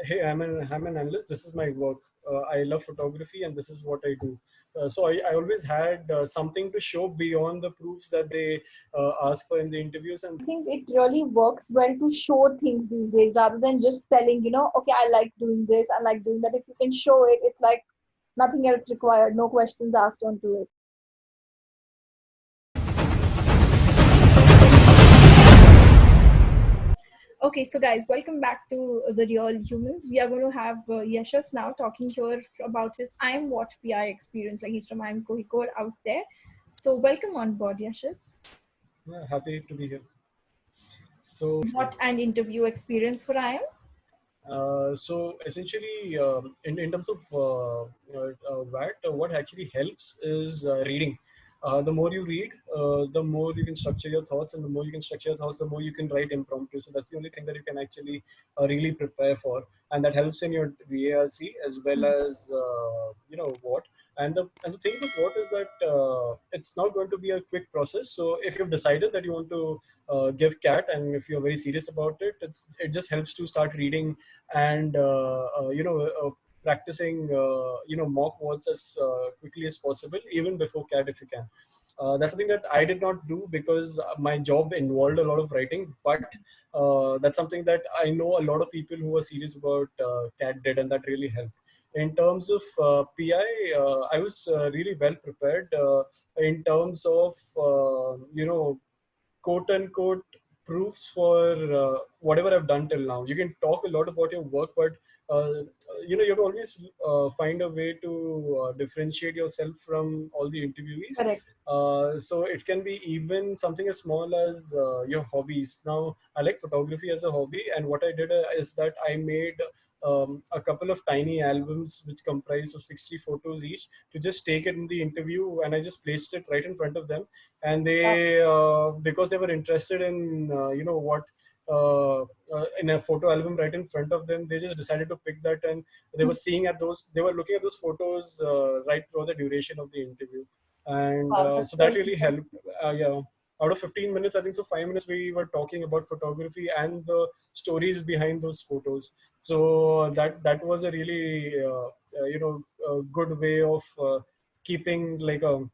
hey, I'm an analyst. This is my work. I love photography, and this is what I do. So I always had something to show beyond the proofs that they ask for in the interviews. And I think it really works well to show things these days rather than just telling, okay, I like doing this, I like doing that. If you can show it, it's like nothing else required, no questions asked onto it. Okay, so guys, welcome back to The Real Humans. We are going to have Yashas now talking here about his IIM What PI experience. Like he's from IIM Kozhikode out there. So welcome on board, Yashas. yeah, happy to be here. So What an interview experience for IIM? So essentially, in terms of what actually helps is reading. The more you read, the more you can structure your thoughts, and the more you can structure your thoughts, the more you can write impromptu. So that's the only thing that you can actually really prepare for, and that helps in your VARC as well as what. And the thing with what is that it's not going to be a quick process. So if you've decided that you want to give CAT, and if you're very serious about it, it just helps to start reading and practicing mock walls as quickly as possible, even before CAT if you can. That's something that I did not do because my job involved a lot of writing, but that's something that I know a lot of people who are serious about CAT did, and that really helped. In terms of PI, I was really well prepared in terms of quote unquote proofs for whatever I've done till now. You can talk a lot about your work, but you have to always find a way to differentiate yourself from all the interviewees. Correct. So it can be even something as small as your hobbies. Now, I like photography as a hobby, and what I did is that I made a couple of tiny albums which comprise of 60 photos each to just take it in the interview, and I just placed it right in front of them. And they because they were interested in what in a photo album right in front of them, they just decided to pick that, and they were looking at those photos right through the duration of the interview. And Wow, so that really helped. Yeah, out of 15 minutes, I think so 5 minutes we were talking about photography and the stories behind those photos. So that was a really a good way of keeping like a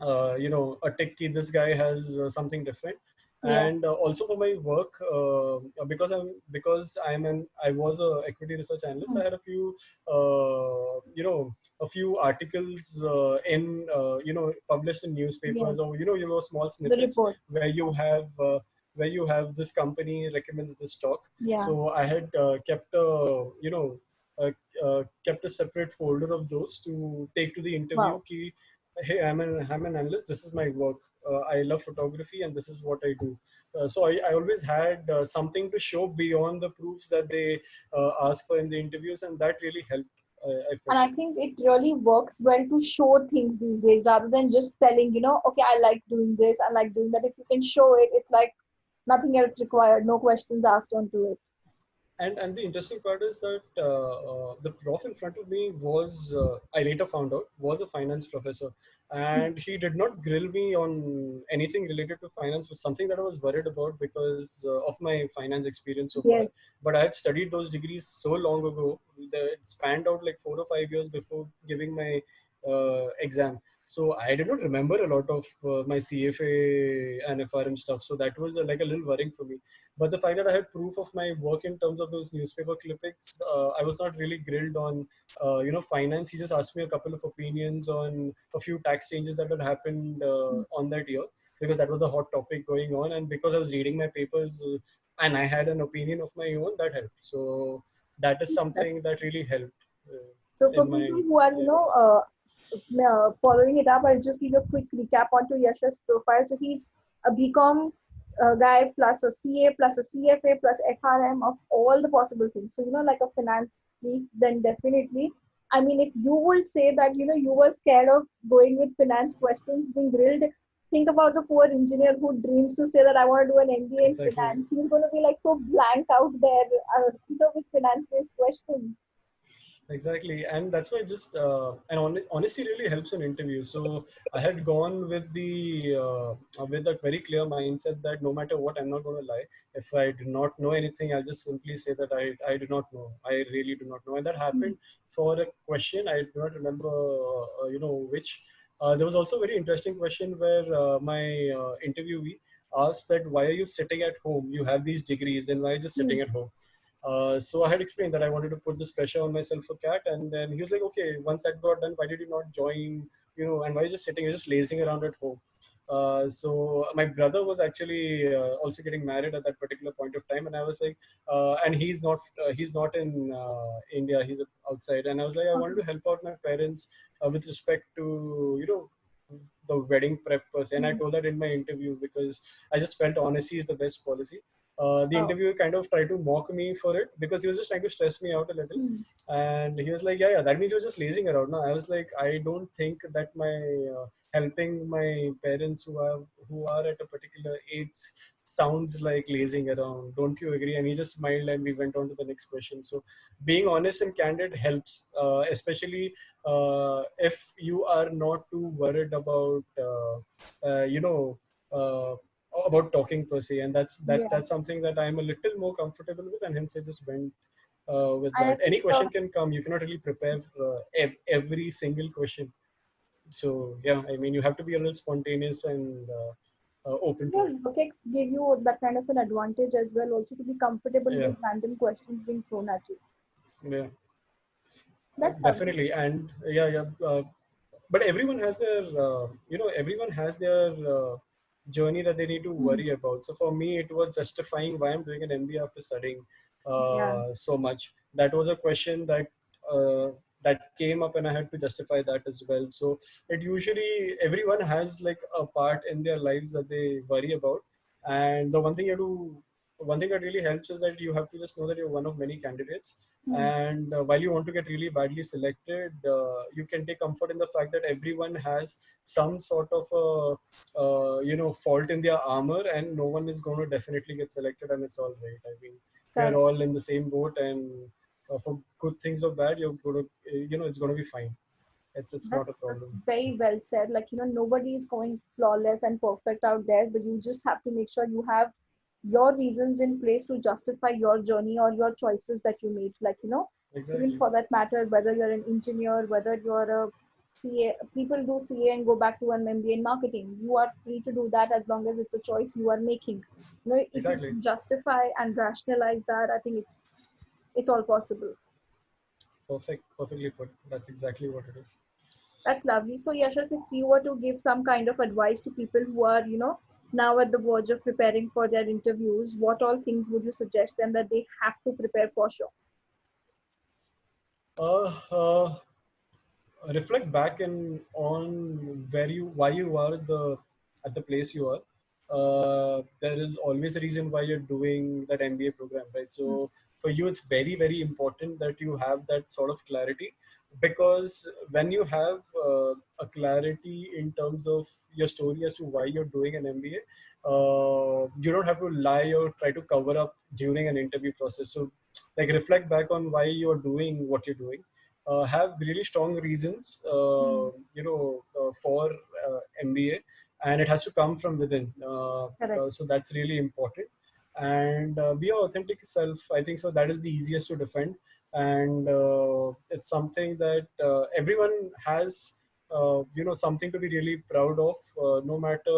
techie. This guy has something different. yeah. And also for my work, because I was a equity research analyst. I had a few a few articles in published in newspapers, Yes. or small The snippets reports. where you have this company recommends this stock. Yeah. So I had kept a separate folder of those to take to the interview. Wow. Hey, I'm an analyst. This is my work. I love photography, and this is what I do. So I always had something to show beyond the proofs that they ask for in the interviews, and that really helped. I And felt. I think it really works well to show things these days rather than just telling, okay, I like doing this, I like doing that. If you can show it, it's like nothing else required, no questions asked onto it. And the interesting part is that the prof in front of me was, I later found out, was a finance professor, and he did not grill me on anything related to finance. Was something that I was worried about because of my finance experience so far. Yes. But I had studied those degrees so long ago that it spanned out like 4 or 5 years before giving my exam. So I did not remember a lot of my CFA and FRM stuff. So that was like a little worrying for me. But the fact that I had proof of my work in terms of those newspaper clippings, I was not really grilled on, finance. He just asked me a couple of opinions on a few tax changes that had happened on that year, because that was a hot topic going on. And because I was reading my papers and I had an opinion of my own, that helped. So that is something that really helped So for in my people who are, following it up, I'll just give you a quick recap onto Yash's profile. So he's a BCom guy plus a CA plus a CFA plus FRM of all the possible things. So, like a finance freak, then definitely. I mean, if you would say that, you were scared of going with finance questions, being grilled, think about the poor engineer who dreams to say that I want to do an MBA in exactly. finance. He's going to be like so blank out there, with finance-based questions. Exactly, and that's why just honesty really helps in interviews. So I had gone with that very clear mindset that no matter what, I'm not going to lie. If I do not know anything, I'll just simply say that I do not know. I really do not know, and that Mm. happened for a question. I do not remember, which. There was also a very interesting question where my interviewee asked that why are you sitting at home? You have these degrees, then why are you just Mm. sitting at home? So I had explained that I wanted to put this pressure on myself for CAT, and then he was like, "Okay, once that got done, why did you not join? And why are you just sitting? You're just lazing around at home." So my brother was actually also getting married at that particular point of time, and I was like, and he's not in India, he's outside, and I was like, I wanted Okay. to help out my parents with respect to the wedding prep per se, and I Mm. told that in my interview because I just felt honesty is the best policy. The Oh. interviewer kind of tried to mock me for it because he was just trying to stress me out a little. Mm. And he was like, yeah, yeah, that means you're just lazing around. No, I was like, I don't think that my helping my parents who are at a particular age sounds like lazing around. Don't you agree? And he just smiled and we went on to the next question. So being honest and candid helps, especially if you are not too worried about, uh, you know, uh, about talking per se, and that's that Yeah. that's something that I'm a little more comfortable with, and hence I just went with And I that. Any think question can come. You cannot really prepare every single question. So yeah, I mean, you have to be a little spontaneous and open to your it. work ex give you that kind of an advantage as well, also to be comfortable Yeah, with random questions being thrown at you. yeah, That's lovely. definitely. And yeah, yeah. But everyone has their journey that they need to Mm. worry about. So for me, it was justifying why I'm doing an MBA after studying Yeah. so much. That was a question uh, that came up, and I had to justify that as well. So it usually everyone has like a part in their lives that they worry about, and the one thing that really helps is that you have to just know that you're one of many candidates, Mm. and while you want to get really badly selected, you can take comfort in the fact that everyone has some sort of a fault in their armor, and no one is going to definitely get selected, and it's all right. I mean, we are Correct. all in the same boat, and for good things or bad, you're going to it's going to be fine. It's not a That's problem. very well said. Like, nobody is going flawless and perfect out there, but you just have to make sure you have your reasons in place to justify your journey or your choices that you made. Like, even Exactly. for that matter, whether you're an engineer, whether you're a CA, people do CA and go back to an MBA in marketing. You are free to do that as long as it's a choice you are making. If you Exactly. can justify and rationalize that, I think it's all possible. Perfectly put. That's exactly what it is. That's lovely. So, Yashas, if you were to give some kind of advice to people who are, now at the verge of preparing for their interviews, what all things would you suggest them that they have to prepare for sure? uh, uh, Reflect back and on why you are at the place you are. There is always a reason why you're doing that MBA program, right? Mm. So for you, it's very very important that you have that sort of clarity, because when you have a clarity in terms of your story as to why you're doing an MBA, you don't have to lie or try to cover up during an interview process. So like reflect back on why you're doing what you're doing, have really strong reasons, Mm. for MBA, and it has to come from within. Correct. So that's really important. And be your authentic self. I think so. That is the easiest to defend, and it's something that everyone has. Something to be really proud of, no matter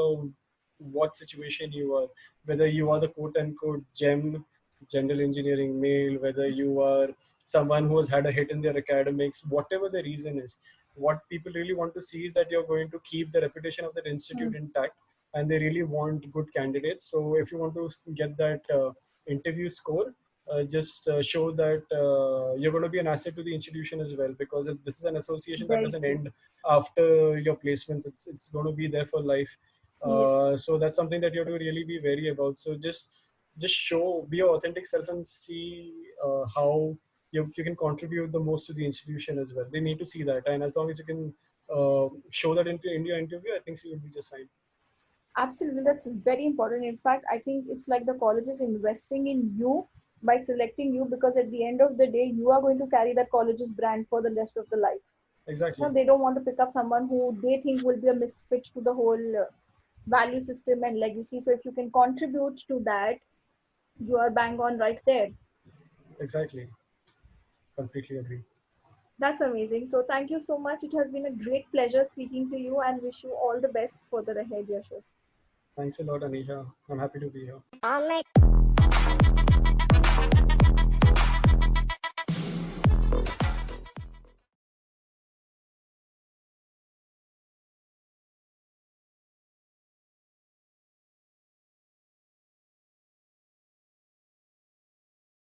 what situation you are, whether you are the quote unquote gem general engineering male, whether you are someone who has had a hit in their academics, whatever the reason is. What people really want to see is that you're going to keep the reputation of that institute Mm. intact, and they really want good candidates. So if you want to get that interview score, just show that you're going to be an asset to the institution as well, because this is an association that Very doesn't true. end after your placements. It's going to be there for life. Yeah, So that's something that you have to really be wary about. So just show, be your authentic self, and see how you can contribute the most to the institution as well. They need to see that, and as long as you can show that in your interview, I think so you'll be just fine. absolutely. That's very important. In fact, I think it's like the college is investing in you by selecting you, because at the end of the day, you are going to carry that college's brand for the rest of the life. Exactly. They don't want to pick up someone who they think will be a misfit to the whole value system and legacy. So if you can contribute to that, you are bang on right there. Exactly. Completely agree. That's amazing. So thank you so much. It has been a great pleasure speaking to you, and wish you all the best for the ahead, Yashas. Thanks a lot, Anisha. I'm happy to be here.